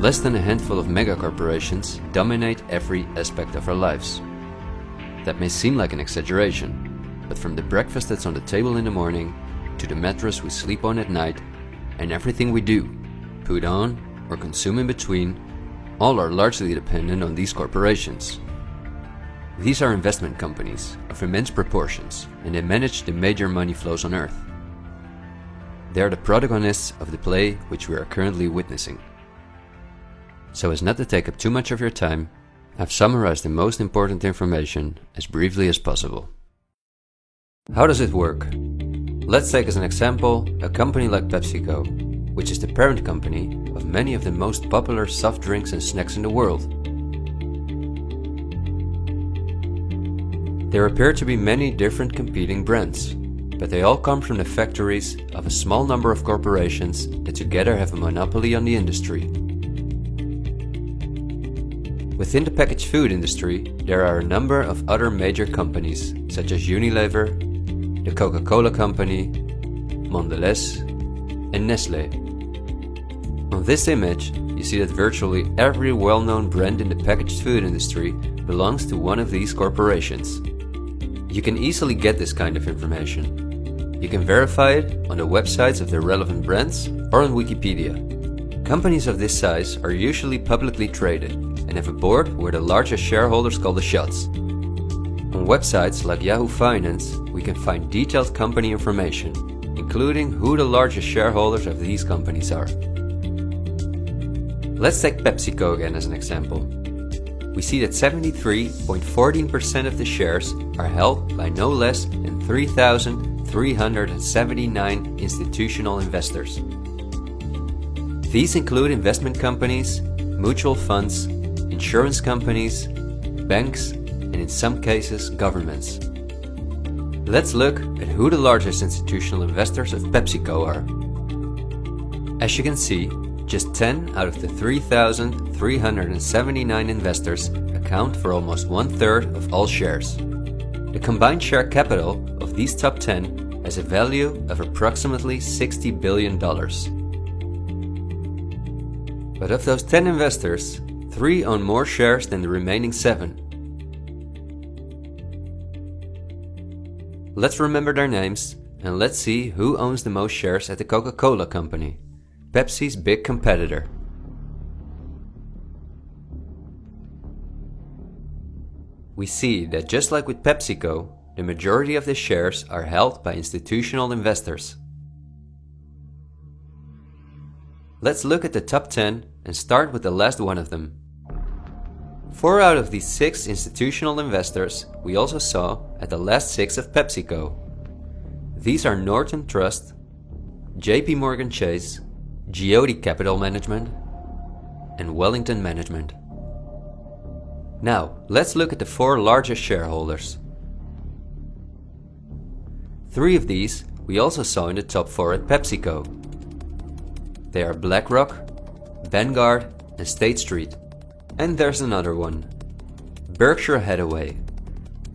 less than a handful of megacorporations dominate every aspect of our lives. That may seem like an exaggeration, but from the breakfast that's on the table in the morning, to the mattress we sleep on at night, and everything we do, put on, or consume in between, all are largely dependent on these corporations. These are investment companies of immense proportions, and they manage the major money flows on Earth. They are the protagonists of the play which we are currently witnessing. So as not to take up too much of your time, I've summarized the most important information as briefly as possible. How does it work? Let's take as an example a company like PepsiCo, which is the parent company of many of the most popular soft drinks and snacks in the world. There appear to be many different competing brands, but they all come from the factories of a small number of corporations that together have a monopoly on the industry. Within the packaged food industry, there are a number of other major companies, such as Unilever, the Coca-Cola Company, Mondelez, and Nestlé. On this image, you see that virtually every well-known brand in the packaged food industry belongs to one of these corporations. You can easily get this kind of information. You can verify it on the websites of the relevant brands or on Wikipedia. Companies of this size are usually publicly traded and have a board where the largest shareholders call the shots. On websites like Yahoo Finance, we can find detailed company information, including who the largest shareholders of these companies are. Let's take PepsiCo again as an example. We see that 73.14% of the shares are held by no less than 3,379 institutional investors. These include investment companies, mutual funds, insurance companies, banks, and in some cases governments. Let's look at who the largest institutional investors of PepsiCo are. As you can see, just 10 out of the 3,379 investors account for almost 1/3 of all shares. The combined share capital of these top 10 has a value of approximately $60 billion. But of those 10 investors, 3 own more shares than the remaining 7. Let's remember their names and let's see who owns the most shares at the Coca-Cola Company, Pepsi's big competitor. We see that just like with PepsiCo, the majority of the shares are held by institutional investors. Let's look at the top 10 and start with the last one of them. 4 out of these 6 institutional investors we also saw at the last 6 of PepsiCo. These are Norton Trust, JP Morgan Chase, Geode Capital Management, and Wellington Management. Now, let's look at the 4 largest shareholders. 3 of these we also saw in the top 4 at PepsiCo. They are BlackRock, Vanguard, and State Street. And there's another one, Berkshire Hathaway.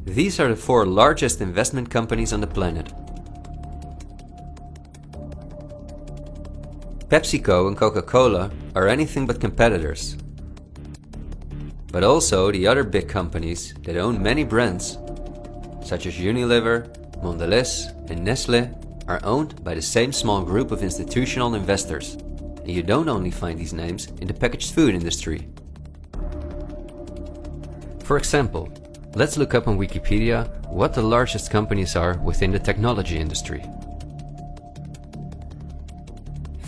These are the 4 largest investment companies on the planet. PepsiCo and Coca-Cola are anything but competitors. But also the other big companies that own many brands, such as Unilever, Mondelez, and Nestlé, are owned by the same small group of institutional investors. And you don't only find these names in the packaged food industry. For example, let's look up on Wikipedia what the largest companies are within the technology industry.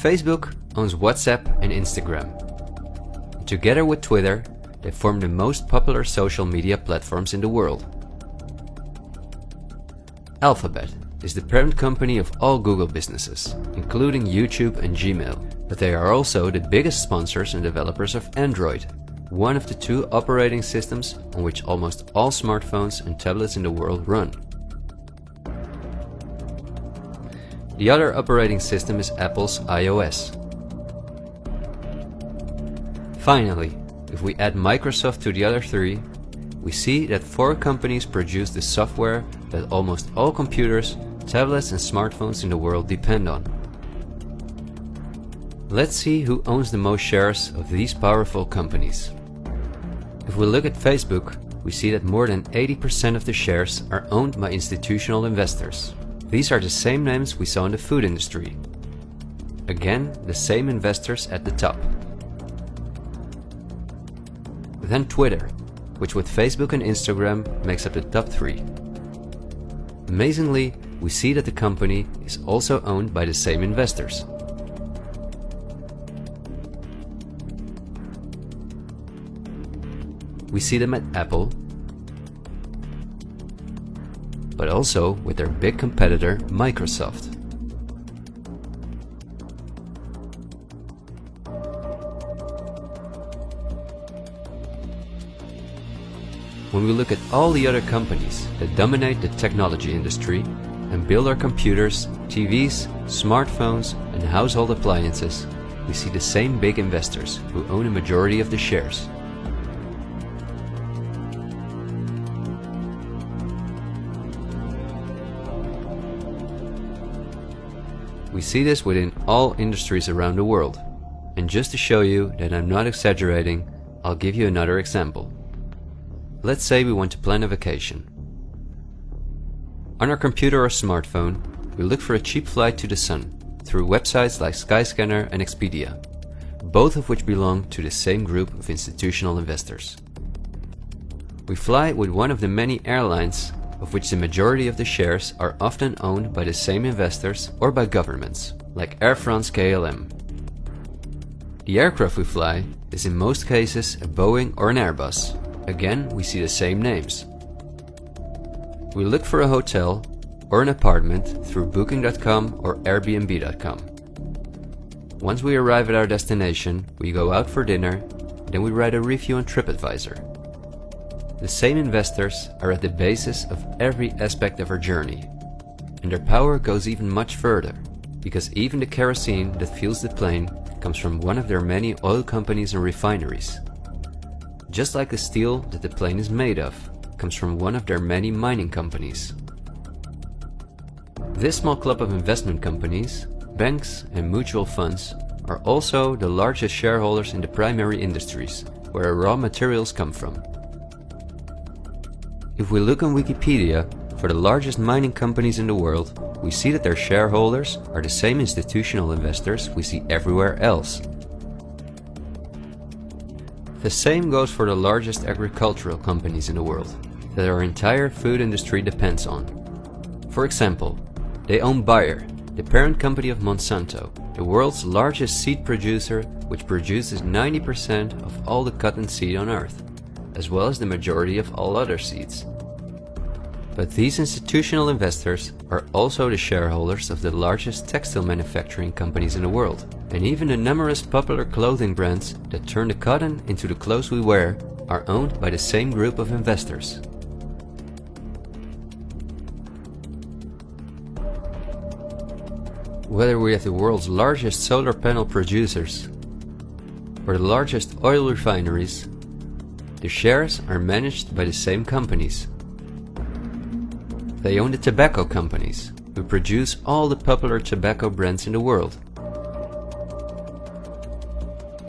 Facebook owns WhatsApp and Instagram. Together with Twitter, they form the most popular social media platforms in the world. Alphabet is the parent company of all Google businesses, including YouTube and Gmail, but they are also the biggest sponsors and developers of Android, one of the 2 operating systems on which almost all smartphones and tablets in the world run. The other operating system is Apple's iOS. Finally, if we add Microsoft to the other 3, we see that 4 companies produce the software that almost all computers, tablets and smartphones in the world depend on. Let's see who owns the most shares of these powerful companies. If we look at Facebook, we see that more than 80% of the shares are owned by institutional investors. These are the same names we saw in the food industry. Again, the same investors at the top. Then Twitter, which with Facebook and Instagram makes up the top 3. Amazingly, we see that the company is also owned by the same investors. We see them at Apple, but also with their big competitor Microsoft. When we look at all the other companies that dominate the technology industry and build our computers, TVs, smartphones and household appliances, we see the same big investors who own a majority of the shares. We see this within all industries around the world. And just to show you that I'm not exaggerating, I'll give you another example. Let's say we want to plan a vacation. On our computer or smartphone, we look for a cheap flight to the sun through websites like Skyscanner and Expedia, both of which belong to the same group of institutional investors. We fly with one of the many airlines, of which the majority of the shares are often owned by the same investors or by governments, like Air France-KLM. The aircraft we fly is in most cases a Boeing or an Airbus. Again, we see the same names. We look for a hotel or an apartment through Booking.com or Airbnb.com. Once we arrive at our destination, we go out for dinner, then we write a review on TripAdvisor. The same investors are at the basis of every aspect of our journey, and their power goes even much further, because even the kerosene that fuels the plane comes from one of their many oil companies and refineries. Just like the steel that the plane is made of comes from one of their many mining companies. This small club of investment companies, banks and mutual funds are also the largest shareholders in the primary industries, where raw materials come from. If we look on Wikipedia for the largest mining companies in the world, we see that their shareholders are the same institutional investors we see everywhere else. The same goes for the largest agricultural companies in the world, that our entire food industry depends on. For example, they own Bayer, the parent company of Monsanto, the world's largest seed producer, which produces 90% of all the cotton seed on Earth, as well as the majority of all other seeds. But these institutional investors are also the shareholders of the largest textile manufacturing companies in the world, and even the numerous popular clothing brands that turn the cotton into the clothes we wear are owned by the same group of investors. Whether we have the world's largest solar panel producers or the largest oil refineries, the shares are managed by the same companies. They own the tobacco companies, who produce all the popular tobacco brands in the world.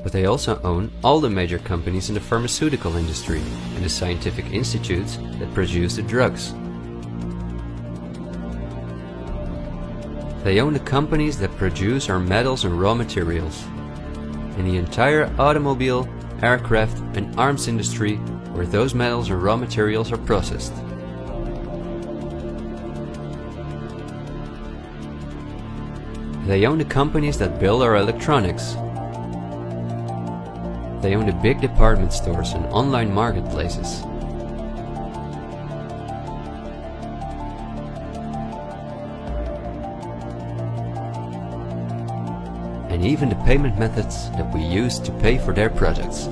But they also own all the major companies in the pharmaceutical industry and the scientific institutes that produce the drugs. They own the companies that produce our metals and raw materials, and the entire automobile, aircraft and arms industry where those metals and raw materials are processed. They own the companies that build our electronics. They own the big department stores and online marketplaces. And even the payment methods that we use to pay for their products.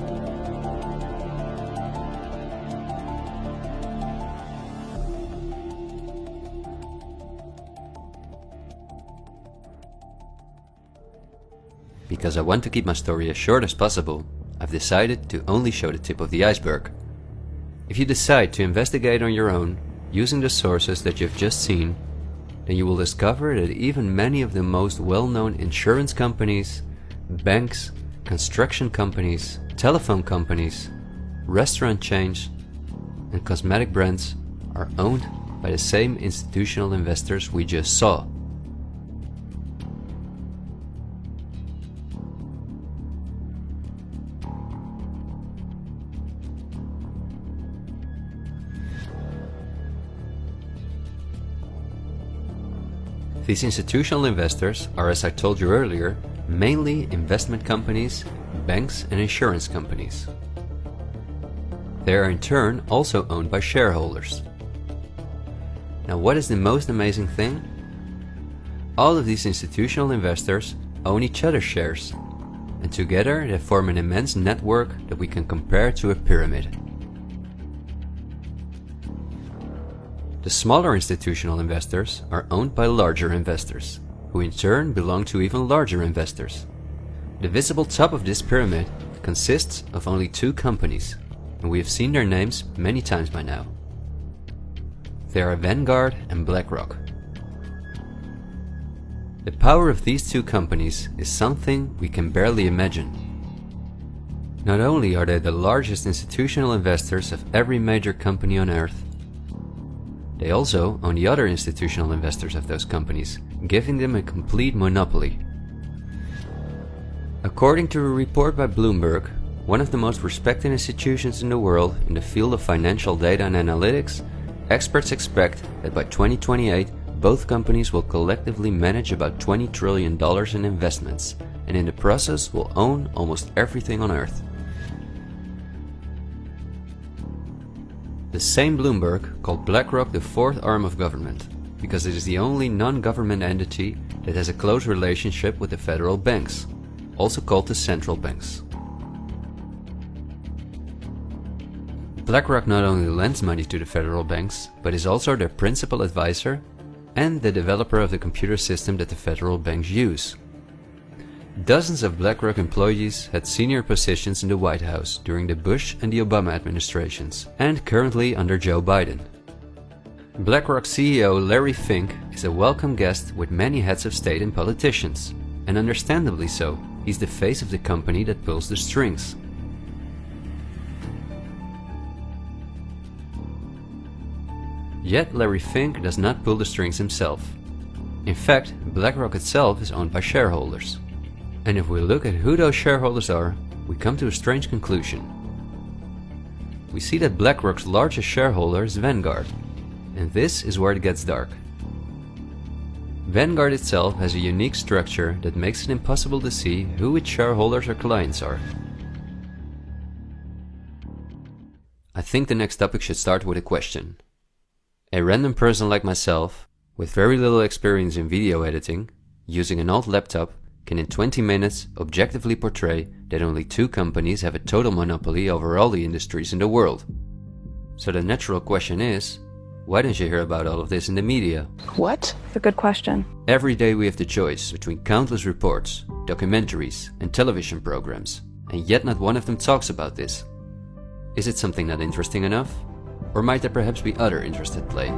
Because I want to keep my story as short as possible, I've decided to only show the tip of the iceberg. If you decide to investigate on your own, using the sources that you've just seen, then you will discover that even many of the most well-known insurance companies, banks, construction companies, telephone companies, restaurant chains, and cosmetic brands are owned by the same institutional investors we just saw. These institutional investors are, as I told you earlier, mainly investment companies, banks and insurance companies. They are in turn also owned by shareholders. Now, what is the most amazing thing? All of these institutional investors own each other's shares, and together they form an immense network that we can compare to a pyramid. The smaller institutional investors are owned by larger investors, who in turn belong to even larger investors. The visible top of this pyramid consists of only two companies, and we have seen their names many times by now. They are Vanguard and BlackRock. The power of these two companies is something we can barely imagine. Not only are they the largest institutional investors of every major company on Earth, they also own the other institutional investors of those companies, giving them a complete monopoly. According to a report by Bloomberg, one of the most respected institutions in the world in the field of financial data and analytics, experts expect that by 2028 both companies will collectively manage about $20 trillion in investments, and in the process will own almost everything on Earth. The same Bloomberg called BlackRock the fourth arm of government, because it is the only non-government entity that has a close relationship with the federal banks, also called the central banks. BlackRock not only lends money to the federal banks, but is also their principal advisor and the developer of the computer system that the federal banks use. Dozens of BlackRock employees had senior positions in the White House during the Bush and the Obama administrations, and currently under Joe Biden. BlackRock CEO Larry Fink is a welcome guest with many heads of state and politicians, and understandably so. He's the face of the company that pulls the strings. Yet Larry Fink does not pull the strings himself. In fact, BlackRock itself is owned by shareholders. And if we look at who those shareholders are, we come to a strange conclusion. We see that BlackRock's largest shareholder is Vanguard, and this is where it gets dark. Vanguard itself has a unique structure that makes it impossible to see who its shareholders or clients are. I think the next topic should start with a question. A random person like myself, with very little experience in video editing, using an old laptop, can in 20 minutes objectively portray that only two companies have a total monopoly over all the industries in the world. So the natural question is, why didn't you hear about all of this in the media? What? It's a good question. Every day we have the choice between countless reports, documentaries and television programs, and yet not one of them talks about this. Is it something not interesting enough? Or might there perhaps be other interests at play?